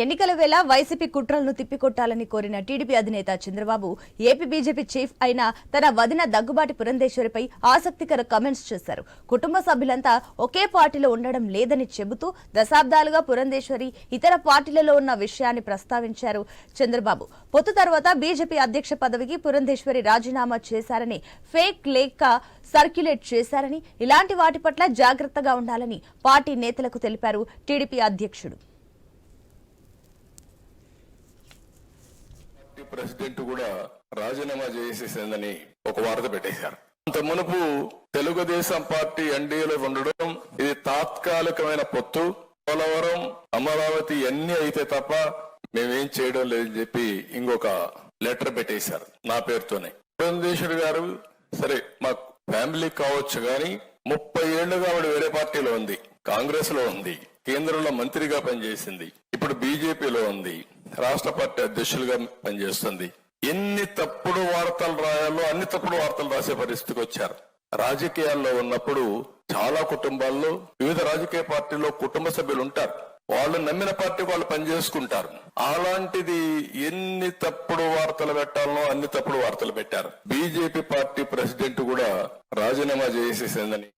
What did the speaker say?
ఎన్నికల వేళ వైసీపీ కుట్రలను తిప్పికొట్టాలని కోరిన టీడీపీ అధినేత చంద్రబాబు ఏపీ బీజేపీ చీఫ్ అయిన తన వదిన దగ్గుబాటి పురంధేశ్వరిపై ఆసక్తికర కామెంట్స్ చేశారు. కుటుంబ సభ్యులంతా ఒకే పార్టీలో ఉండడం లేదని చెబుతూ దశాబ్దాలుగా పురంధేశ్వరి ఇతర పార్టీలలో ఉన్న విషయాన్ని ప్రస్తావించారు. చంద్రబాబు పొత్తు తర్వాత బీజేపీ అధ్యక్ష పదవికి పురంధేశ్వరి రాజీనామా చేశారని, ఫేక్ లేఖ సర్క్యులేట్ చేశారని, ఇలాంటి వాటి పట్ల జాగ్రత్తగా ఉండాలని పార్టీ నేతలకు తెలిపారు టీడీపీ అధ్యక్షుడు. ప్రెసిడెంట్ కూడా రాజీనామా చేసేసిందని ఒక వార్త పెట్టేశారు. అంత మునుపు తెలుగుదేశం పార్టీ ఎన్డీఏలో ఉండడం ఇది తాత్కాలికమైన పొత్తు, పోలవరం అమరావతి అన్ని అయితే తప్ప మేమేం చేయడం లేదని చెప్పి ఇంకొక లెటర్ పెట్టేశారు నా పేరుతోనే. పురంధేశ్వరి గారు సరే మా ఫ్యామిలీ కావచ్చు గాని 30 ఏళ్లుగా ఆవిడ వేరే పార్టీలో ఉంది, కాంగ్రెస్ లో ఉంది, కేంద్రంలో మంత్రిగా పనిచేసింది, ఇప్పుడు బీజేపీలో ఉంది, రాష్ట్ర పార్టీ అధ్యక్షులుగా పనిచేస్తుంది. ఎన్ని తప్పుడు వార్తలు రాయాలో అన్ని తప్పుడు వార్తలు రాసే పరిస్థితికి వచ్చారు. రాజకీయాల్లో ఉన్నప్పుడు చాలా కుటుంబాల్లో వివిధ రాజకీయ పార్టీల్లో కుటుంబ సభ్యులు ఉంటారు, వాళ్ళు నమ్మిన పార్టీ వాళ్ళు పనిచేసుకుంటారు. అలాంటిది ఎన్ని తప్పుడు వార్తలు పెట్టాలనో అన్ని తప్పుడు వార్తలు పెట్టారు. బీజేపీ పార్టీ ప్రెసిడెంట్ కూడా రాజీనామా చేసేసిందని